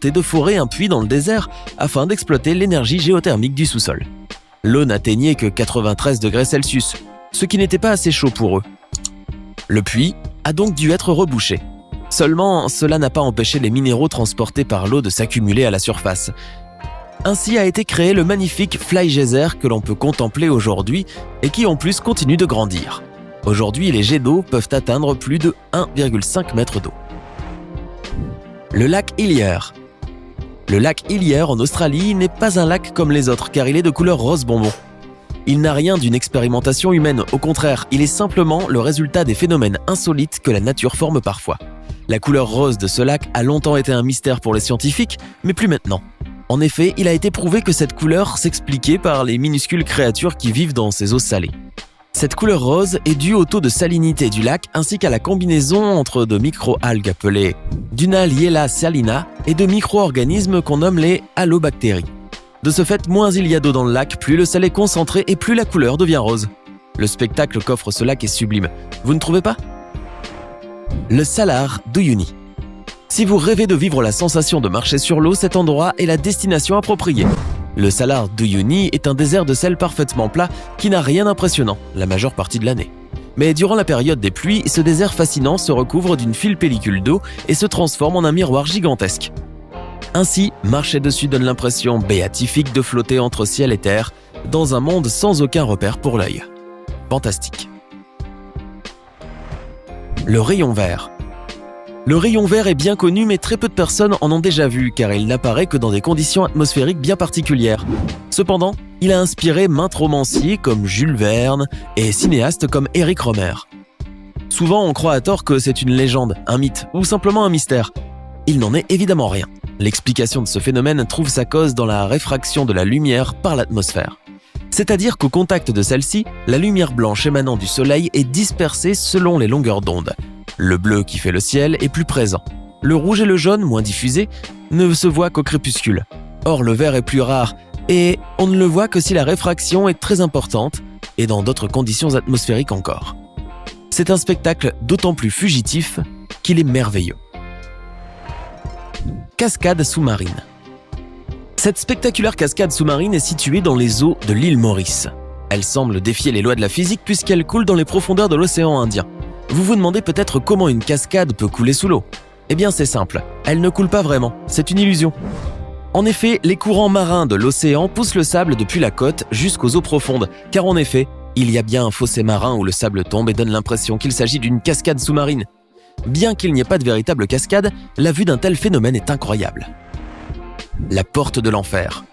et de forer un puits dans le désert afin d'exploiter l'énergie géothermique du sous-sol. L'eau n'atteignait que 93 degrés Celsius, ce qui n'était pas assez chaud pour eux. Le puits a donc dû être rebouché. Seulement, cela n'a pas empêché les minéraux transportés par l'eau de s'accumuler à la surface. Ainsi a été créé le magnifique Fly Geyser que l'on peut contempler aujourd'hui et qui en plus continue de grandir. Aujourd'hui, les jets d'eau peuvent atteindre plus de 1,5 mètre d'eau. Le lac Hillier. Le lac Hillier en Australie n'est pas un lac comme les autres car il est de couleur rose bonbon. Il n'a rien d'une expérimentation humaine, au contraire, il est simplement le résultat des phénomènes insolites que la nature forme parfois. La couleur rose de ce lac a longtemps été un mystère pour les scientifiques, mais plus maintenant. En effet, il a été prouvé que cette couleur s'expliquait par les minuscules créatures qui vivent dans ces eaux salées. Cette couleur rose est due au taux de salinité du lac ainsi qu'à la combinaison entre de micro-algues appelées Dunaliella salina et de micro-organismes qu'on nomme les halobactéries. De ce fait, moins il y a d'eau dans le lac, plus le sel est concentré et plus la couleur devient rose. Le spectacle qu'offre ce lac est sublime, vous ne trouvez pas ? Le Salar d'Uyuni. Si vous rêvez de vivre la sensation de marcher sur l'eau, cet endroit est la destination appropriée. Le Salar d'Uyuni est un désert de sel parfaitement plat qui n'a rien d'impressionnant la majeure partie de l'année. Mais durant la période des pluies, ce désert fascinant se recouvre d'une fine pellicule d'eau et se transforme en un miroir gigantesque. Ainsi, marcher dessus donne l'impression béatifique de flotter entre ciel et terre dans un monde sans aucun repère pour l'œil. Fantastique. Le rayon vert. Le rayon vert est bien connu mais très peu de personnes en ont déjà vu car il n'apparaît que dans des conditions atmosphériques bien particulières. Cependant, il a inspiré maintes romanciers comme Jules Verne et cinéastes comme Eric Rohmer. Souvent on croit à tort que c'est une légende, un mythe ou simplement un mystère. Il n'en est évidemment rien. L'explication de ce phénomène trouve sa cause dans la réfraction de la lumière par l'atmosphère. C'est-à-dire qu'au contact de celle-ci, la lumière blanche émanant du soleil est dispersée selon les longueurs d'onde. Le bleu qui fait le ciel est plus présent. Le rouge et le jaune, moins diffusés, ne se voient qu'au crépuscule. Or, le vert est plus rare et on ne le voit que si la réfraction est très importante et dans d'autres conditions atmosphériques encore. C'est un spectacle d'autant plus fugitif qu'il est merveilleux. Cascade sous-marine. Cette spectaculaire cascade sous-marine est située dans les eaux de l'île Maurice. Elle semble défier les lois de la physique puisqu'elle coule dans les profondeurs de l'océan Indien. Vous vous demandez peut-être comment une cascade peut couler sous l'eau. Eh bien c'est simple, elle ne coule pas vraiment, c'est une illusion. En effet, les courants marins de l'océan poussent le sable depuis la côte jusqu'aux eaux profondes, car en effet, il y a bien un fossé marin où le sable tombe et donne l'impression qu'il s'agit d'une cascade sous-marine. Bien qu'il n'y ait pas de véritable cascade, la vue d'un tel phénomène est incroyable. La porte de l'enfer.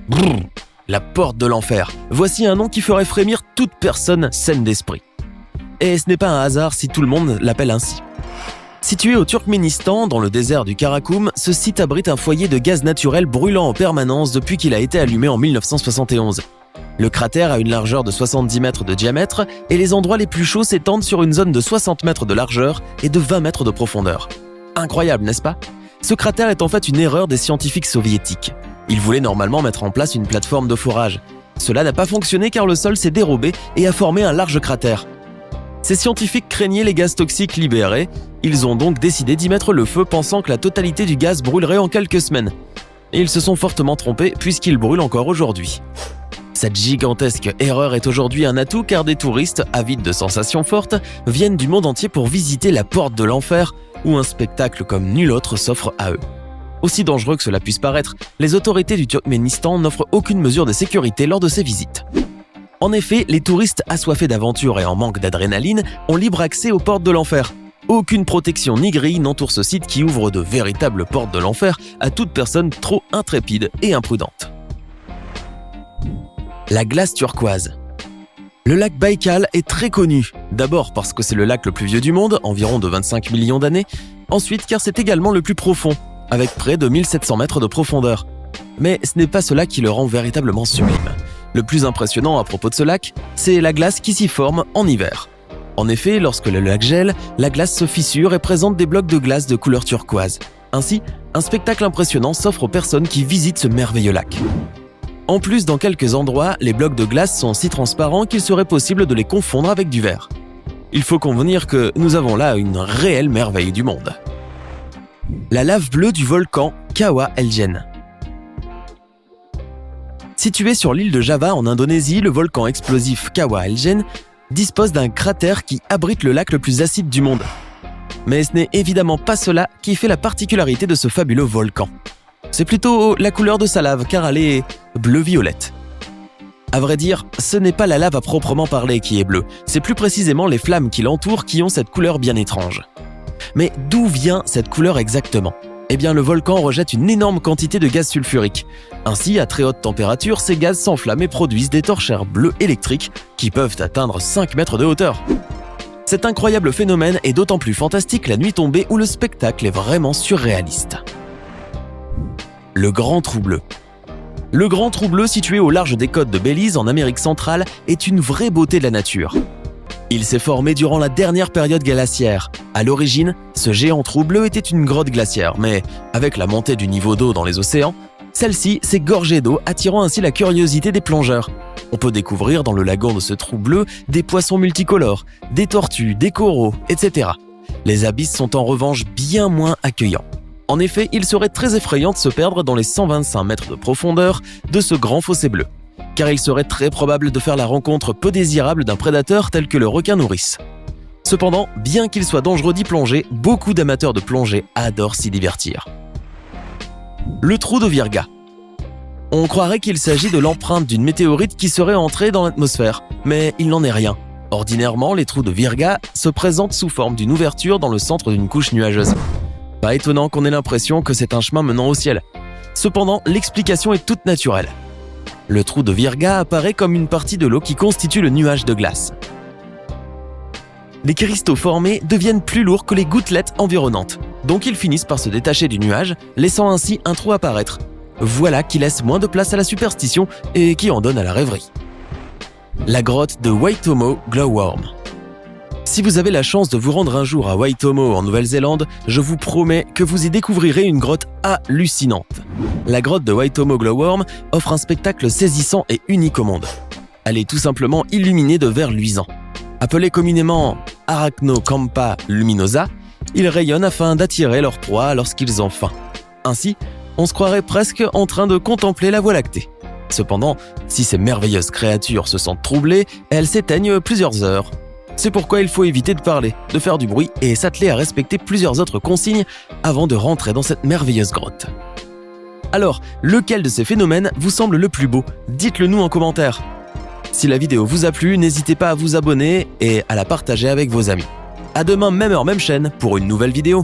Brrr, la porte de l'enfer. Voici un nom qui ferait frémir toute personne saine d'esprit. Et ce n'est pas un hasard si tout le monde l'appelle ainsi. Situé au Turkménistan, dans le désert du Karakoum, ce site abrite un foyer de gaz naturel brûlant en permanence depuis qu'il a été allumé en 1971. Le cratère a une largeur de 70 mètres de diamètre et les endroits les plus chauds s'étendent sur une zone de 60 mètres de largeur et de 20 mètres de profondeur. Incroyable, n'est-ce pas ? Ce cratère est en fait une erreur des scientifiques soviétiques. Ils voulaient normalement mettre en place une plateforme de forage. Cela n'a pas fonctionné car le sol s'est dérobé et a formé un large cratère. Ces scientifiques craignaient les gaz toxiques libérés, ils ont donc décidé d'y mettre le feu pensant que la totalité du gaz brûlerait en quelques semaines. Et ils se sont fortement trompés puisqu'il brûle encore aujourd'hui. Cette gigantesque erreur est aujourd'hui un atout car des touristes, avides de sensations fortes, viennent du monde entier pour visiter la porte de l'enfer où un spectacle comme nul autre s'offre à eux. Aussi dangereux que cela puisse paraître, les autorités du Turkménistan n'offrent aucune mesure de sécurité lors de ces visites. En effet, les touristes assoiffés d'aventure et en manque d'adrénaline ont libre accès aux portes de l'enfer. Aucune protection ni grille n'entoure ce site qui ouvre de véritables portes de l'enfer à toute personne trop intrépide et imprudente. La glace turquoise. Le lac Baïkal est très connu, d'abord parce que c'est le lac le plus vieux du monde, environ de 25 millions d'années, ensuite car c'est également le plus profond, avec près de 1700 mètres de profondeur. Mais ce n'est pas cela qui le rend véritablement sublime. Le plus impressionnant à propos de ce lac, c'est la glace qui s'y forme en hiver. En effet, lorsque le lac gèle, la glace se fissure et présente des blocs de glace de couleur turquoise. Ainsi, un spectacle impressionnant s'offre aux personnes qui visitent ce merveilleux lac. En plus, dans quelques endroits, les blocs de glace sont si transparents qu'il serait possible de les confondre avec du verre. Il faut convenir que nous avons là une réelle merveille du monde. La lave bleue du volcan Kawah Elgen. Situé sur l'île de Java en Indonésie, le volcan explosif Kawah Elgen dispose d'un cratère qui abrite le lac le plus acide du monde. Mais ce n'est évidemment pas cela qui fait la particularité de ce fabuleux volcan. C'est plutôt la couleur de sa lave, car elle est bleu-violette. À vrai dire, ce n'est pas la lave à proprement parler qui est bleue, c'est plus précisément les flammes qui l'entourent qui ont cette couleur bien étrange. Mais d'où vient cette couleur exactement ? Eh bien, le volcan rejette une énorme quantité de gaz sulfurique. Ainsi, à très haute température, ces gaz s'enflamment et produisent des torchères bleues électriques qui peuvent atteindre 5 mètres de hauteur. Cet incroyable phénomène est d'autant plus fantastique la nuit tombée où le spectacle est vraiment surréaliste. Le Grand Trou Bleu. Le Grand Trou Bleu, situé au large des côtes de Belize, en Amérique centrale, est une vraie beauté de la nature. Il s'est formé durant la dernière période glaciaire. À l'origine, ce géant trou bleu était une grotte glaciaire, mais avec la montée du niveau d'eau dans les océans, celle-ci s'est gorgée d'eau, attirant ainsi la curiosité des plongeurs. On peut découvrir dans le lagon de ce trou bleu des poissons multicolores, des tortues, des coraux, etc. Les abysses sont en revanche bien moins accueillants. En effet, il serait très effrayant de se perdre dans les 125 mètres de profondeur de ce grand fossé bleu, car il serait très probable de faire la rencontre peu désirable d'un prédateur tel que le requin nourrice. Cependant, bien qu'il soit dangereux d'y plonger, beaucoup d'amateurs de plongée adorent s'y divertir. Le trou de Virga. On croirait qu'il s'agit de l'empreinte d'une météorite qui serait entrée dans l'atmosphère, mais il n'en est rien. Ordinairement, les trous de Virga se présentent sous forme d'une ouverture dans le centre d'une couche nuageuse. Pas étonnant qu'on ait l'impression que c'est un chemin menant au ciel. Cependant, l'explication est toute naturelle. Le trou de Virga apparaît comme une partie de l'eau qui constitue le nuage de glace. Les cristaux formés deviennent plus lourds que les gouttelettes environnantes, donc ils finissent par se détacher du nuage, laissant ainsi un trou apparaître. Voilà qui laisse moins de place à la superstition et qui en donne à la rêverie. La grotte de Waitomo Glowworm. Si vous avez la chance de vous rendre un jour à Waitomo en Nouvelle-Zélande, je vous promets que vous y découvrirez une grotte hallucinante. La grotte de Waitomo Glowworm offre un spectacle saisissant et unique au monde. Elle est tout simplement illuminée de verre luisant. Appelée communément Arachnocampa luminosa, ils rayonnent afin d'attirer leur proie lorsqu'ils ont faim. Ainsi, on se croirait presque en train de contempler la Voie lactée. Cependant, si ces merveilleuses créatures se sentent troublées, elles s'éteignent plusieurs heures. C'est pourquoi il faut éviter de parler, de faire du bruit et s'atteler à respecter plusieurs autres consignes avant de rentrer dans cette merveilleuse grotte. Alors, lequel de ces phénomènes vous semble le plus beau ? Dites-le nous en commentaire. Si la vidéo vous a plu, n'hésitez pas à vous abonner et à la partager avec vos amis. À demain, même heure, même chaîne, pour une nouvelle vidéo.